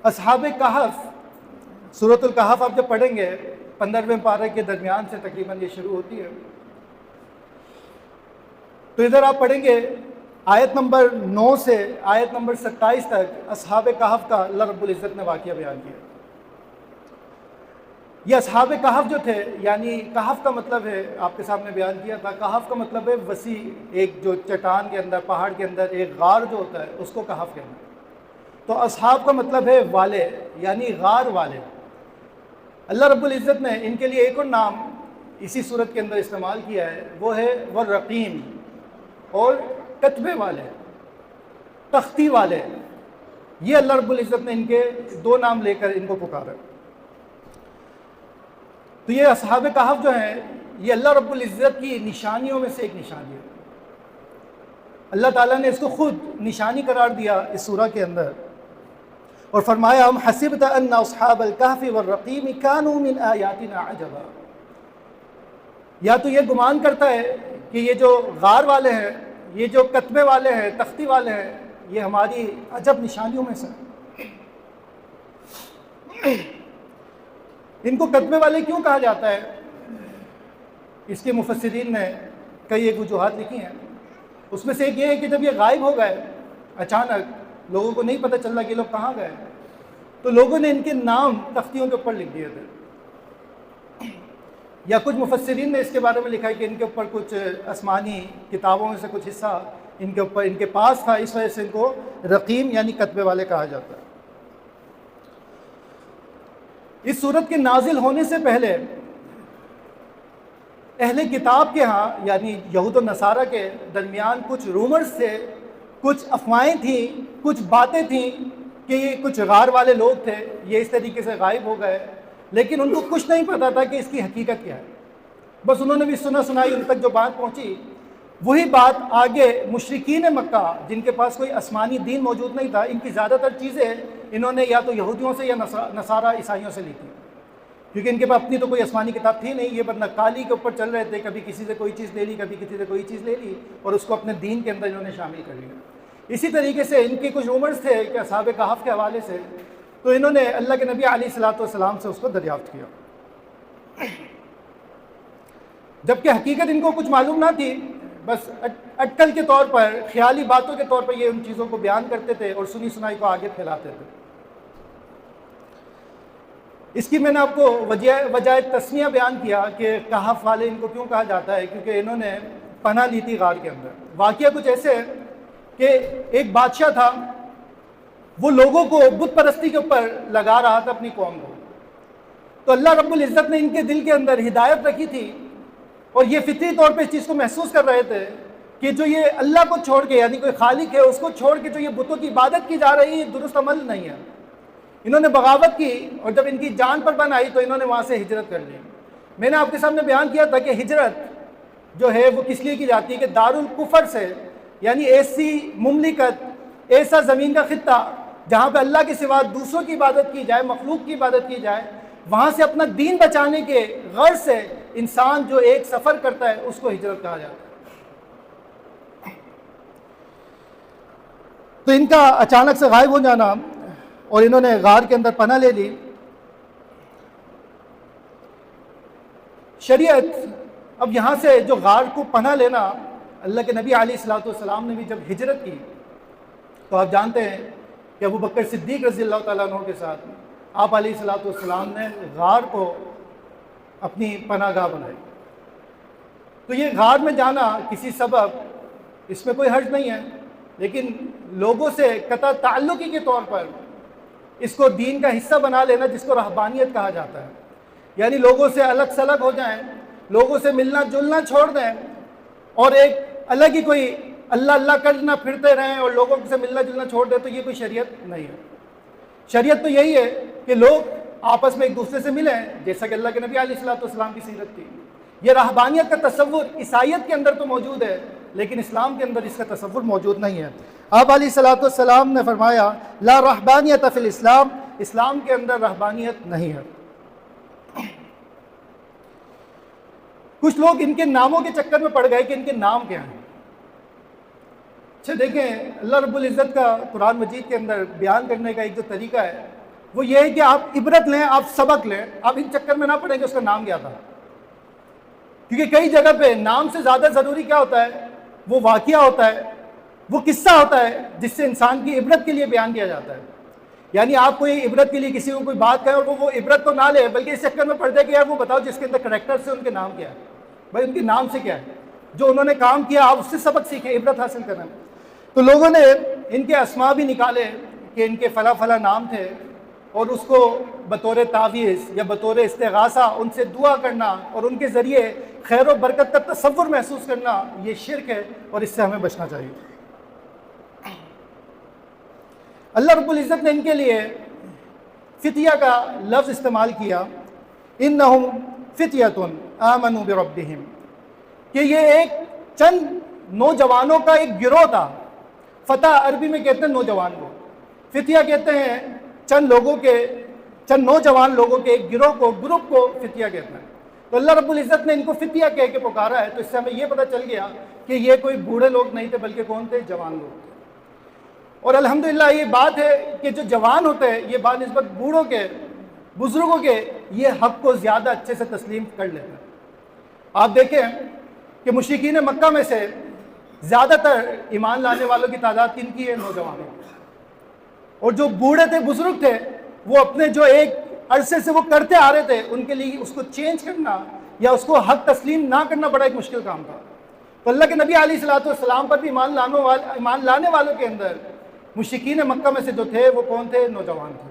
اصحاب کہف، سورۃ الکہف آپ جب پڑھیں گے 15ویں پارے کے درمیان سے تقریباً یہ شروع ہوتی ہے، تو ادھر آپ پڑھیں گے آیت نمبر 9 سے آیت نمبر 27 تک اصحاب کہف کا اللہ رب العزت نے واقعہ بیان کیا۔ یہ اصحاب کہف جو تھے، یعنی کہف کا مطلب ہے، آپ کے سامنے بیان کیا تھا، کہف کا مطلب ہے وسیع، ایک جو چٹان کے اندر، پہاڑ کے اندر ایک غار جو ہوتا ہے اس کو کہف کہتے ہیں۔ تو اصحاب کا مطلب ہے والے، یعنی غار والے۔ اللہ رب العزت نے ان کے لیے ایک اور نام اسی صورت کے اندر استعمال کیا ہے، وہ ہے والرقیم، اور کتبے والے، تختی والے۔ یہ اللہ رب العزت نے ان کے دو نام لے کر ان کو پکارا۔ تو یہ اصحاب کہف جو ہیں، یہ اللہ رب العزت کی نشانیوں میں سے ایک نشانی ہے۔ اللہ تعالیٰ نے اس کو خود نشانی قرار دیا اس سورہ کے اندر، اور فرمایا ہم حسبت ان اصحاب الکہف والرقیم کانوا من آیاتنا عجبا۔ یا تو یہ گمان کرتا ہے کہ یہ جو غار والے ہیں، یہ جو کتبے والے ہیں، تختی والے ہیں، یہ ہماری عجب نشانیوں میں سے۔ ان کو کتبے والے کیوں کہا جاتا ہے؟ اس کے مفسرین نے کئی ایک وجوہات لکھی ہیں۔ اس میں سے ایک یہ ہے کہ جب یہ غائب ہو گئے اچانک، لوگوں کو نہیں پتہ چلا کہ لوگ کہاں گئے، تو لوگوں نے ان کے نام تختیوں کے اوپر لکھ دیے تھے۔ یا کچھ مفسرین نے اس کے بارے میں لکھا ہے کہ ان کے اوپر کچھ آسمانی کتابوں میں سے کچھ حصہ ان کے اوپر ان کے پاس تھا، اس وجہ سے ان کو رقیم یعنی کتبے والے کہا جاتا ہے۔ اس صورت کے نازل ہونے سے پہلے اہل کتاب کے ہاں، یعنی یہود و نصارہ کے درمیان کچھ رومرز تھے، کچھ افواہیں تھیں، کچھ باتیں تھیں کہ یہ کچھ غار والے لوگ تھے، یہ اس طریقے سے غائب ہو گئے، لیکن ان کو کچھ نہیں پتا تھا کہ اس کی حقیقت کیا ہے۔ بس انہوں نے بھی سنا سنائی، ان تک جو بات پہنچی وہی بات آگے مشرکین مکہ، جن کے پاس کوئی آسمانی دین موجود نہیں تھا، ان کی زیادہ تر چیزیں انہوں نے یا تو یہودیوں سے یا نصارہ عیسائیوں سے لی تھی، کیونکہ ان کے پاس اپنی تو کوئی آسمانی کتاب تھی نہیں۔ یہ بس نقالی کے اوپر چل رہے تھے، کبھی کسی سے کوئی چیز لے لی، کبھی کسی سے کوئی چیز لے لی، اور اس کو اپنے دین کے اندر انہوں نے شامل کر لیا۔ اسی طریقے سے ان کے کچھ رومرز تھے کہ اصحاب کہف کے حوالے سے، تو انہوں نے اللہ کے نبی علیہ الصلوۃ والسلام سے اس کو دریافت کیا، جبکہ حقیقت ان کو کچھ معلوم نہ تھی۔ بس اٹکل کے طور پر، خیالی باتوں کے طور پر یہ ان چیزوں کو بیان کرتے تھے اور سنی سنائی کو آگے پھیلاتے تھے۔ اس کی میں نے آپ کو وجہ تسمیہ بیان کیا کہ کہف والے ان کو کیوں کہا جاتا ہے، کیونکہ انہوں نے پناہ لی تھی غار کے اندر۔ واقعہ کچھ ایسے ہے کہ ایک بادشاہ تھا، وہ لوگوں کو بت پرستی کے اوپر لگا رہا تھا اپنی قوم کو، تو اللہ رب العزت نے ان کے دل کے اندر ہدایت رکھی تھی، اور یہ فطری طور پہ اس چیز کو محسوس کر رہے تھے کہ جو یہ اللہ کو چھوڑ کے، یعنی کوئی خالق ہے اس کو چھوڑ کے جو یہ بتوں کی عبادت کی جا رہی ہے، یہ درست عمل نہیں ہے۔ انہوں نے بغاوت کی، اور جب ان کی جان پر بن آئی تو انہوں نے وہاں سے ہجرت کر لی۔ میں نے آپ کے سامنے بیان کیا تھا کہ ہجرت جو ہے وہ کس لیے کی جاتی ہے کہ دارالکفر سے، یعنی ایسی مملکت، ایسا زمین کا خطہ جہاں پہ اللہ کے سوا دوسروں کی عبادت کی جائے، مخلوق کی عبادت کی جائے، وہاں سے اپنا دین بچانے کے غرض سے انسان جو ایک سفر کرتا ہے اس کو ہجرت کہا جاتا ہے۔ تو ان کا اچانک سے غائب ہو جانا، اور انہوں نے غار کے اندر پناہ لے لی۔ شریعت اب یہاں سے جو غار کو پناہ لینا، اللہ کے نبی علیہ الصلوۃ والسلام نے بھی جب ہجرت کی تو آپ جانتے ہیں کہ ابو بکر صدیق رضی اللہ تعالیٰ عنہ کے ساتھ آپ علیہ الصلوۃ والسلام نے غار کو اپنی پناہ گاہ بنائی۔ تو یہ غار میں جانا کسی سبب، اس میں کوئی حرج نہیں ہے، لیکن لوگوں سے قطع تعلقی کے طور پر اس کو دین کا حصہ بنا لینا، جس کو رہبانیت کہا جاتا ہے، یعنی لوگوں سے الگ سلگ ہو جائیں، لوگوں سے ملنا جلنا چھوڑ دیں، اور ایک الگ ہی کوئی اللہ اللہ کرنا پھرتے رہیں اور لوگوں سے ملنا جلنا چھوڑ دیں، تو یہ کوئی شریعت نہیں ہے۔ شریعت تو یہی ہے کہ لوگ آپس میں ایک دوسرے سے ملیں، جیسا کہ اللہ کے نبی علیہ الصلوۃ والسلام کی سیرت تھی۔ یہ رہبانیت کا تصور عیسائیت کے اندر تو موجود ہے، لیکن اسلام کے اندر اس کا تصور موجود نہیں ہے۔ آپ علیہ الصلوۃ والسلام نے فرمایا لا رہبانیت فی الاسلام، اسلام کے اندر رہبانیت نہیں ہے۔ کچھ لوگ ان کے ناموں کے چکر میں پڑ گئے کہ ان کے نام کیا ہیں۔ اچھا دیکھیں، اللہ رب العزت کا قرآن مجید کے اندر بیان کرنے کا ایک جو طریقہ ہے وہ یہ ہے کہ آپ عبرت لیں، آپ سبق لیں، آپ ان چکر میں نہ پڑیں کہ اس کا نام کیا تھا، کیونکہ کئی جگہ پہ نام سے زیادہ ضروری کیا ہوتا ہے، وہ واقعہ ہوتا ہے، وہ قصہ ہوتا ہے جس سے انسان کی عبرت کے لیے بیان کیا جاتا ہے۔ یعنی آپ کوئی عبرت کے لیے کسی کو کوئی بات کہیں اور وہ عبرت تو نہ لے، بلکہ اس چکر میں پڑ جائے کہ یار وہ بتاؤ جس کے اندر کریکٹر سے ان کے نام کیا ہے، بھائی ان کے نام سے کیا ہے، جو انہوں نے کام کیا آپ اس سے سبق سیکھیں، عبرت حاصل کریں۔ تو لوگوں نے ان کے اسماء بھی نکالے کہ ان کے فلاں فلاں نام تھے، اور اس کو بطور تعویذ یا بطور استغاثہ ان سے دعا کرنا اور ان کے ذریعے خیر و برکت کا تصور محسوس کرنا، یہ شرک ہے اور اس سے ہمیں بچنا چاہیے۔ اللہ رب العزت نے ان کے لیے فتیہ کا لفظ استعمال کیا، انہم فتیۃ آمنوا بربہم، کہ یہ ایک چند نوجوانوں کا ایک گروہ تھا۔ فتح عربی میں کہتے ہیں نوجوان کو، فتیہ کہتے ہیں چند نوجوان لوگوں کے ایک گروہ کو، گروپ کو فتیہ کہتے ہیں۔ تو اللہ رب العزت نے ان کو فتیہ کہہ کے پکارا ہے، تو اس سے ہمیں یہ پتہ چل گیا کہ یہ کوئی بوڑھے لوگ نہیں تھے، بلکہ کون تھے؟ جوان لوگ تھے۔ اور الحمدللہ یہ بات ہے کہ جو جوان ہوتے ہیں یہ بات نسبت بوڑھوں کے، بزرگوں کے، یہ حق کو زیادہ اچھے سے تسلیم کر لیتے ہیں۔ آپ دیکھیں کہ مشرکین مکہ میں سے زیادہ تر ایمان لانے والوں کی تعداد کن کی ہے؟ نوجوانوں۔ اور جو بوڑھے تھے، بزرگ تھے، وہ اپنے جو ایک عرصے سے وہ کرتے آ رہے تھے، ان کے لیے اس کو چینج کرنا یا اس کو حق تسلیم نہ کرنا بڑا ایک مشکل کام تھا۔ تو اللہ کے نبی علیہ الصلوۃ والسلام پر بھی ایمان لانے والوں کے اندر مشرکین مکہ میں سے جو تھے وہ کون تھے؟ نوجوان تھے۔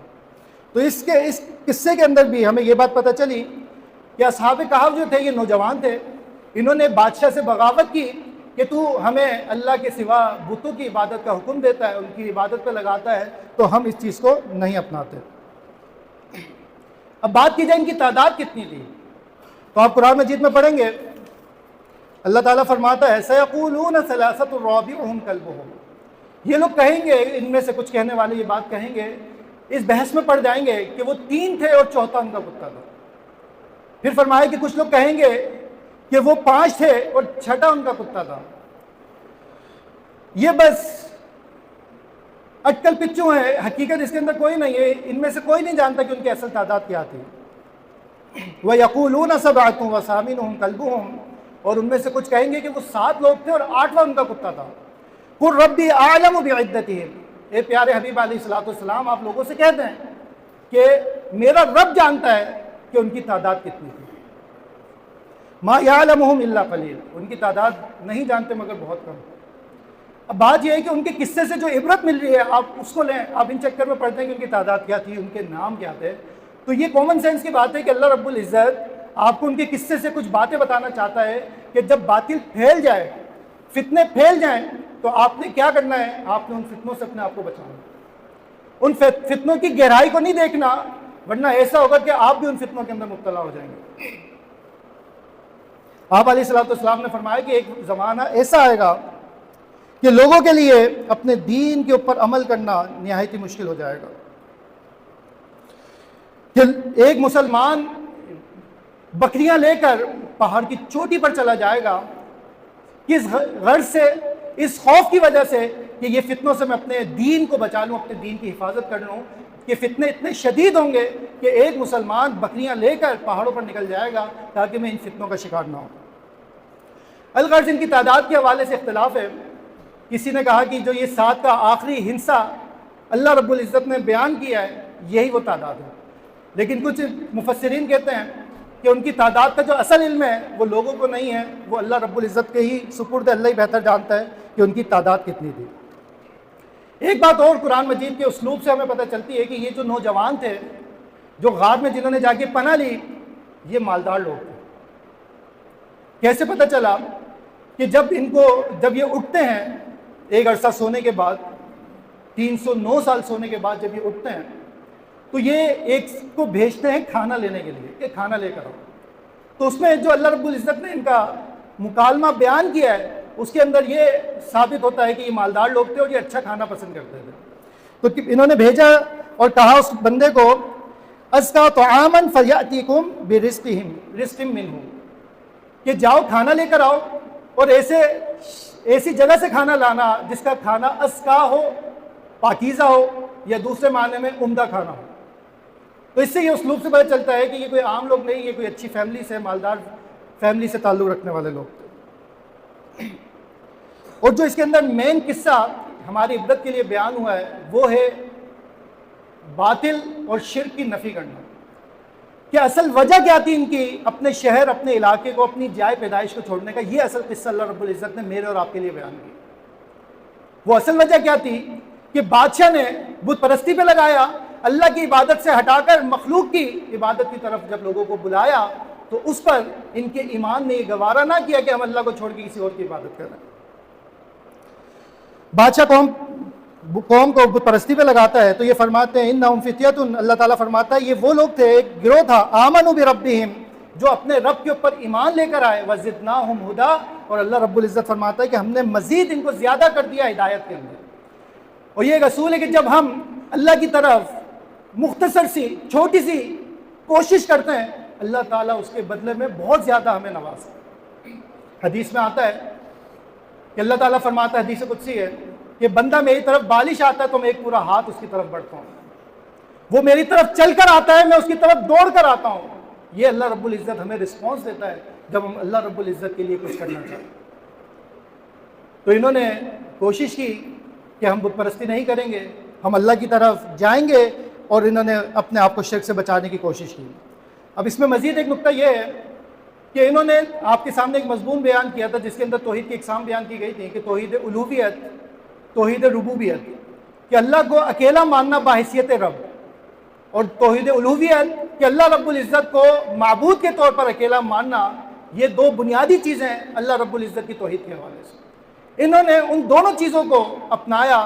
تو اس قصے کے اندر بھی ہمیں یہ بات پتہ چلی کہ اصحاب کہف جو تھے یہ نوجوان تھے، انہوں نے بادشاہ سے بغاوت کی کہ تو ہمیں اللہ کے سوا بتوں کی عبادت کا حکم دیتا ہے، ان کی عبادت پہ لگاتا ہے، تو ہم اس چیز کو نہیں اپناتے۔ اب بات کی جائے ان کی تعداد کتنی تھی، تو آپ قرآن مجید میں پڑھیں گے اللہ تعالیٰ فرماتا ہے سَيَقُولُونَ ثَلَاثَةٌ رَابِعُهُمْ كَلْبُهُمْ، یہ لوگ کہیں گے، ان میں سے کچھ کہنے والے یہ بات کہیں گے، اس بحث میں پڑ جائیں گے کہ وہ 3 تھے اور چوتھا ان کا کتا تھا۔ پھر فرمایا کہ کچھ لوگ کہیں گے کہ وہ 5 تھے اور چھٹا ان کا کتا تھا۔ یہ بس اٹکل پچو ہے، حقیقت اس کے اندر کوئی نہیں ہے، ان میں سے کوئی نہیں جانتا کہ ان کی اصل تعداد کیا تھی۔ وَيَقُولُونَ سَبْعَةٌ وَثَامِنُهُمْ كَلْبُهُمْ، اور ان میں سے کچھ کہیں گے کہ وہ 7 لوگ تھے اور 8واں ان کا کتا تھا۔ قُلْ رَبِّي أَعْلَمُ بِعِدَّتِهِمْ، اے پیارے حبیب علیہ الصلوۃ والسلام آپ لوگوں سے کہہ دیں کہ میرا رب جانتا ہے کہ ان کی تعداد کتنی تھی۔ مَا يَعْلَمُهُمْ إِلَّا قَلِيلٌ، ان کی تعداد نہیں جانتے مگر بہت کم۔ اب بات یہ ہے کہ ان کے قصے سے جو عبرت مل رہی ہے آپ اس کو لیں، آپ ان چکر میں پڑھتے ہیں کہ ان کی تعداد کیا تھی، ان کے نام کیا تھے، تو یہ کامن سینس کی بات ہے کہ اللہ رب العزت آپ کو ان کے قصے سے کچھ باتیں بتانا چاہتا ہے کہ جب باطل پھیل جائے، فتنے پھیل جائیں، تو آپ نے کیا کرنا ہے؟ آپ نے ان فتنوں سے اپنے آپ کو بچانا، ان فتنوں کی گہرائی کو نہیں دیکھنا، ورنہ ایسا ہوگا کہ آپ بھی ان فتنوں کے اندر مبتلا ہو جائیں گے۔ آپ علیہ الصلوۃ والسلام نے فرمایا کہ ایک زمانہ ایسا آئے گا کہ لوگوں کے لیے اپنے دین کے اوپر عمل کرنا نہایت ہی مشکل ہو جائے گا، کہ ایک مسلمان بکریاں لے کر پہاڑ کی چوٹی پر چلا جائے گا، کس غرض سے؟ اس خوف کی وجہ سے کہ یہ فتنوں سے میں اپنے دین کو بچا لوں، اپنے دین کی حفاظت کر لوں، کہ فتنے اتنے شدید ہوں گے کہ ایک مسلمان بکریاں لے کر پہاڑوں پر نکل جائے گا تاکہ میں ان فتنوں کا شکار نہ ہوں۔ الغرض ان کی تعداد کے حوالے سے اختلاف ہے، کسی نے کہا کہ جو یہ 7 کا آخری ہنسا اللہ رب العزت نے بیان کیا ہے یہی وہ تعداد ہے، لیکن کچھ مفسرین کہتے ہیں کہ ان کی تعداد کا جو اصل علم ہے وہ لوگوں کو نہیں ہے، وہ اللہ رب العزت کے ہی سپرد، اللہ ہی بہتر جانتا ہے کہ ان کی تعداد کتنی تھی۔ ایک بات اور قرآن مجید کے اسلوب سے ہمیں پتہ چلتی ہے کہ یہ جو نوجوان تھے جو غار میں جنہوں نے جا کے پناہ لی، یہ مالدار لوگ تھے۔ کیسے پتہ چلا؟ کہ جب یہ اٹھتے ہیں ایک عرصہ سونے کے بعد، 309 سال سونے کے بعد جب یہ اٹھتے ہیں تو یہ ایک کو بھیجتے ہیں کھانا لینے کے لیے کہ کھانا لے کر آؤ۔ تو اس میں جو اللہ رب العزت نے ان کا مکالمہ بیان کیا ہے اس کے اندر یہ ثابت ہوتا ہے کہ یہ مالدار لوگ تھے اور یہ اچھا کھانا پسند کرتے تھے۔ تو انہوں نے بھیجا اور کہا اس بندے کو اَزْكَىٰ طَعَامًا فَلْيَأْتِكُمْ بِرِزْقٍ مِّنْهُ، کہ جاؤ کھانا لے کر آؤ، اور ایسی جگہ سے کھانا لانا جس کا کھانا ازکا ہو، پاکیزہ ہو، یا دوسرے معنی میں عمدہ کھانا ہو۔ تو اس سے یہ اسلوب سے پتہ چلتا ہے کہ یہ کوئی عام لوگ نہیں، یہ کوئی اچھی فیملی سے، مالدار فیملی سے تعلق رکھنے والے لوگ تھے۔ اور جو اس کے اندر مین قصہ ہماری عبرت کے لیے بیان ہوا ہے وہ ہے باطل اور شرک کی نفی کرنا، کہ اصل وجہ کیا تھی ان کی اپنے شہر، اپنے علاقے کو، اپنی جائے پیدائش کو چھوڑنے کا۔ یہ اصل قصہ اللہ رب العزت نے میرے اور آپ کے لیے بیان کیا۔ وہ اصل وجہ کیا تھی کہ بادشاہ نے بت پرستی پہ لگایا، اللہ کی عبادت سے ہٹا کر مخلوق کی عبادت کی طرف جب لوگوں کو بلایا تو اس پر ان کے ایمان نے یہ گوارا نہ کیا کہ ہم اللہ کو چھوڑ کے کسی اور کی عبادت کر رہے ہیں۔ بادشاہ قوم کو بت پرستی پہ لگاتا ہے تو یہ فرماتے ہیں انہم فتیۃ، اللہ تعالیٰ فرماتا ہے یہ وہ لوگ تھے، ایک گروہ تھا، آمنوا بربہم، جو اپنے رب کے اوپر ایمان لے کر آئے، وزدناہم ہدی، اور اللہ رب العزت فرماتا ہے کہ ہم نے مزید ان کو زیادہ کر دیا ہدایت کے اندر۔ اور یہ ایک اصول ہے کہ جب ہم اللہ کی طرف مختصر سی چھوٹی سی کوشش کرتے ہیں، اللہ تعالیٰ اس کے بدلے میں بہت زیادہ ہمیں نوازتا ہے۔ حدیث میں آتا ہے کہ اللہ تعالیٰ فرماتا ہے، حدیث قدسی ہے، کہ بندہ میری طرف بالش آتا ہے تو میں ایک پورا ہاتھ اس کی طرف بڑھتا ہوں، وہ میری طرف چل کر آتا ہے میں اس کی طرف دوڑ کر آتا ہوں۔ یہ اللہ رب العزت ہمیں رسپانس دیتا ہے جب ہم اللہ رب العزت کے لیے کچھ کرنا چاہتے ہیں۔ تو انہوں نے کوشش کی کہ ہم بت پرستی نہیں کریں گے، ہم اللہ کی طرف جائیں گے، اور انہوں نے اپنے آپ کو شرک سے بچانے کی کوشش کی۔ اب اس میں مزید ایک نقطہ یہ ہے کہ انہوں نے آپ کے سامنے ایک مضمون بیان کیا تھا جس کے اندر توحید کی اقسام بیان کی گئی تھی، کہ توحید الوہیت، توحید ربوبیت، کہ اللہ کو اکیلا ماننا بحیثیت رب، اور توحید الوہیت کہ اللہ رب العزت کو معبود کے طور پر اکیلا ماننا۔ یہ دو بنیادی چیزیں اللہ رب العزت کی توحید کے حوالے سے۔ انہوں نے ان دونوں چیزوں کو اپنایا،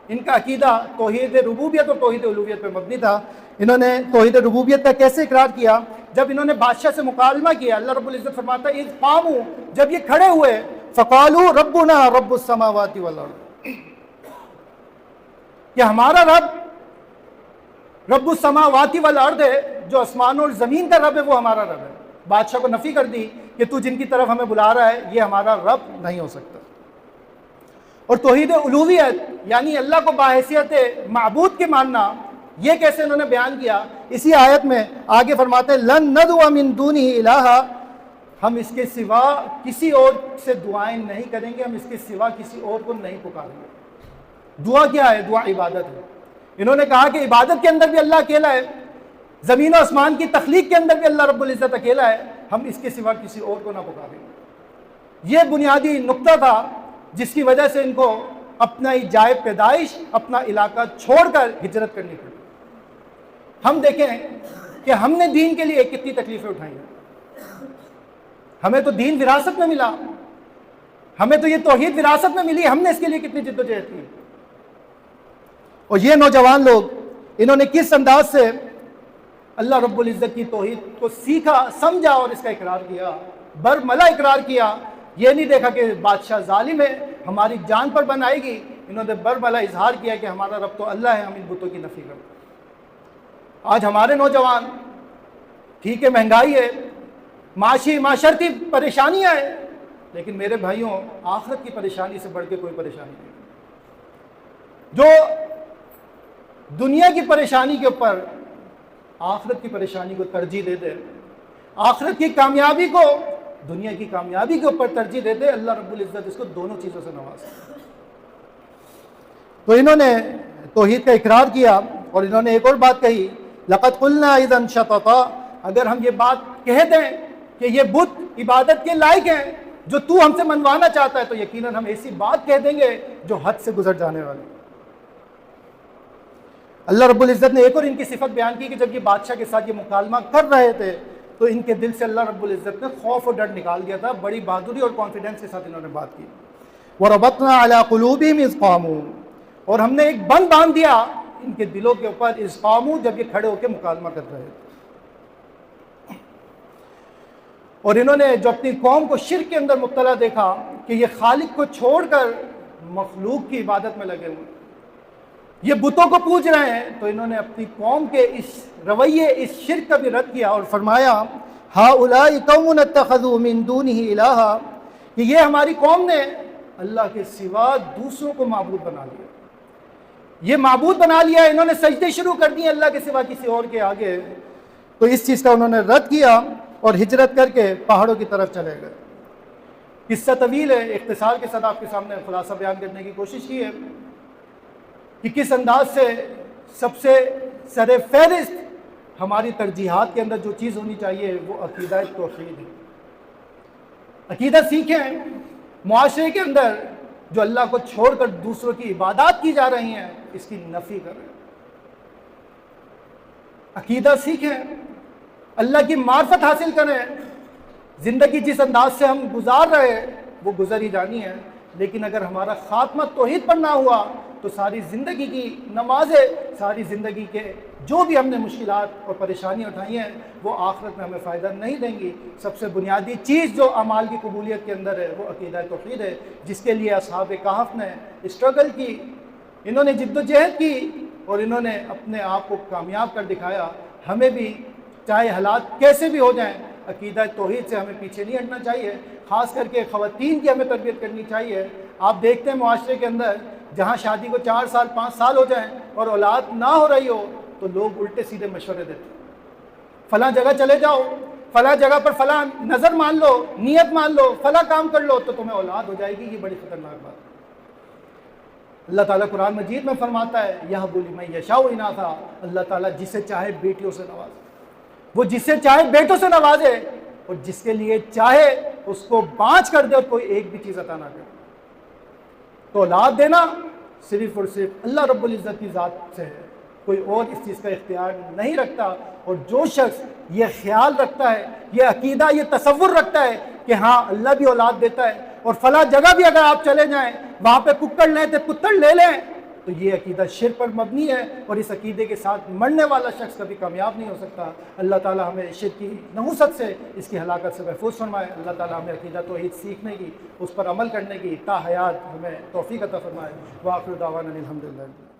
ان کا عقیدہ توحید ربوبیت اور توحید الوہیت پہ مبنی تھا۔ انہوں نے توحید ربوبیت کا کیسے اقرار کیا؟ جب انہوں نے بادشاہ سے مکالمہ کیا، اللہ رب العزت فرماتا ہے اذ قاموا، جب یہ کھڑے ہوئے، فقالوا ربنا رب السماوات والارض، کہ ہمارا رب رب السماوات والارض ہے، جو آسمان اور زمین کا رب ہے وہ ہمارا رب ہے۔ بادشاہ کو نفی کر دی کہ تو جن کی طرف ہمیں بلا رہا ہے یہ ہمارا رب نہیں ہو سکتا۔ اور توحید الوہیت یعنی اللہ کو بحیثیت معبود کے ماننا، یہ کیسے انہوں نے بیان کیا؟ اسی آیت میں آگے فرماتے ہیں لن ندعو من دونہ الہا، ہم اس کے سوا کسی اور سے دعائیں نہیں کریں گے، ہم اس کے سوا کسی اور کو نہیں پکاریں گے۔ دعا کیا ہے؟ دعا عبادت ہے۔ انہوں نے کہا کہ عبادت کے اندر بھی اللہ اکیلا ہے، زمین و آسمان کی تخلیق کے اندر بھی اللہ رب العزت اکیلا ہے، ہم اس کے سوا کسی اور کو نہ پکاریں گے۔ یہ بنیادی نقطہ تھا جس کی وجہ سے ان کو اپنا ہی جائے پیدائش، اپنا علاقہ چھوڑ کر ہجرت کرنی پڑی۔ ہم دیکھیں کہ ہم نے دین کے لیے کتنی تکلیفیں اٹھائی ہیں۔ ہمیں تو دین وراثت میں ملا، ہمیں تو یہ توحید وراثت میں ملی، ہم نے اس کے لیے کتنی جد و جہد کی۔ اور یہ نوجوان لوگ انہوں نے کس انداز سے اللہ رب العزت کی توحید کو سیکھا، سمجھا اور اس کا اقرار کیا، برملا اقرار کیا۔ یہ نہیں دیکھا کہ بادشاہ ظالم ہے، ہماری جان پر بن آئے گی، انہوں نے برملا اظہار کیا کہ ہمارا رب تو اللہ ہے، ہم ان بتوں کی نفی کرتے ہیں۔ آج ہمارے نوجوان، ٹھیک ہے مہنگائی ہے، معاشرتی پریشانیاں ہیں، لیکن میرے بھائیوں آخرت کی پریشانی سے بڑھ کے کوئی پریشانی نہیں۔ جو دنیا کی پریشانی کے اوپر آخرت کی پریشانی کو ترجیح دے دے، آخرت کی کامیابی کو دنیا کی کامیابی کے اوپر ترجیح دے دے، اللہ رب العزت اس کو دونوں چیزوں سے نوازے۔ تو انہوں نے توحید کا اقرار کیا اور انہوں نے ایک اور بات کہی، لقد قلنا اذا شططا، اگر ہم یہ بات کہہ دیں کہ یہ بت عبادت کے لائق ہیں جو تو ہم سے منوانا چاہتا ہے، تو یقیناً ہم ایسی بات کہہ دیں گے جو حد سے گزر جانے والی۔ اللہ رب العزت نے ایک اور ان کی صفت بیان کی کہ جب یہ بادشاہ کے ساتھ یہ مکالمہ کر رہے تھے تو ان کے دل سے اللہ رب العزت نے خوف اور ڈر نکال دیا تھا، بڑی بہادری اور کانفیڈنس کے ساتھ انہوں نے بات کی۔ وَرَبَطْنَا عَلَىٰ قُلُوبِهِمْ إِذْ قَامُوا، اور ہم نے ایک بند باندھ دیا ان کے دلوں کے اوپر، اِذْ قَامُوا، جب یہ کھڑے ہو کے مکالمہ کر رہے تھے۔ اور انہوں نے جو اپنی قوم کو شرک کے اندر مبتلا دیکھا کہ یہ خالق کو چھوڑ کر مخلوق کی عبادت میں لگے ہوئے، یہ بتوں کو پوج رہے ہیں، تو انہوں نے اپنی قوم کے اس رویے، اس شرک کا بھی رد کیا اور فرمایا ہؤلاء قوم اتخذوا من دونہ الہا، کہ یہ ہماری قوم نے اللہ کے سوا دوسروں کو معبود بنا لیا۔ یہ معبود بنا لیا، انہوں نے سجدے شروع کر دیے اللہ کے سوا کسی اور کے آگے، تو اس چیز کا انہوں نے رد کیا اور ہجرت کر کے پہاڑوں کی طرف چلے گئے۔ قصہ طویل ہے، اختصار کے ساتھ آپ کے سامنے خلاصہ بیان کرنے کی کوشش کی ہے کہ کس انداز سے سب سے سر فہرست ہماری ترجیحات کے اندر جو چیز ہونی چاہیے وہ عقیدہ توحید ہے۔ عقیدہ سیکھیں، معاشرے کے اندر جو اللہ کو چھوڑ کر دوسروں کی عبادات کی جا رہی ہیں اس کی نفی کریں۔ عقیدہ سیکھیں، اللہ کی معرفت حاصل کریں۔ زندگی جس انداز سے ہم گزار رہے ہیں وہ گزر ہی جانی ہے، لیکن اگر ہمارا خاتمہ توحید پر نہ ہوا تو ساری زندگی کی نمازیں، ساری زندگی کے جو بھی ہم نے مشکلات اور پریشانیاں اٹھائی ہیں وہ آخرت میں ہمیں فائدہ نہیں دیں گی۔ سب سے بنیادی چیز جو اعمال کی قبولیت کے اندر ہے وہ عقیدہ توحید ہے، جس کے لیے اصحاب کہف نے اسٹرگل کی، انہوں نے جد و جہد کی اور انہوں نے اپنے آپ کو کامیاب کر دکھایا۔ ہمیں بھی چاہے حالات کیسے بھی ہو جائیں عقیدہ توحید سے ہمیں پیچھے نہیں ہٹنا چاہیے، خاص کر کے خواتین کی ہمیں تربیت کرنی چاہیے۔ آپ دیکھتے ہیں معاشرے کے اندر جہاں شادی کو 4 سال 5 سال ہو جائیں اور اولاد نہ ہو رہی ہو تو لوگ الٹے سیدھے مشورے دیتے ہیں، فلاں جگہ چلے جاؤ، فلاں جگہ پر فلاں نظر مان لو، نیت مان لو، فلاں کام کر لو تو تمہیں اولاد ہو جائے گی۔ یہ بڑی خطرناک بات ہے۔ اللہ تعالیٰ قرآن مجید میں فرماتا ہے یَهْبُ لِمَن یَشَاءُ اِنَاثًا، اللہ تعالیٰ جسے چاہے بیٹیوں سے نوازے، وہ جسے چاہے بیٹوں سے نوازے اور جس کے لیے چاہے اس کو بانچ کر دے اور کوئی ایک بھی چیز عطا نہ کرے۔ تو اولاد دینا صرف اور صرف اللہ رب العزت کی ذات سے ہے، کوئی اور اس چیز کا اختیار نہیں رکھتا۔ اور جو شخص یہ خیال رکھتا ہے، یہ عقیدہ، یہ تصور رکھتا ہے کہ ہاں اللہ بھی اولاد دیتا ہے اور فلاں جگہ بھی اگر آپ چلے جائیں وہاں پہ ککڑ لیں تو پتر لے لیں، تو یہ عقیدہ شرک پر مبنی ہے اور اس عقیدے کے ساتھ مرنے والا شخص کبھی کامیاب نہیں ہو سکتا۔ اللہ تعالیٰ ہمیں شرک کی نحوست سے، اس کی ہلاکت سے محفوظ فرمائے۔ اللہ تعالیٰ ہمیں عقیدہ توحید سیکھنے کی، اس پر عمل کرنے کی تا حیات ہمیں توفیق عطا فرمائے۔ وآخر دعوانا الحمدللہ۔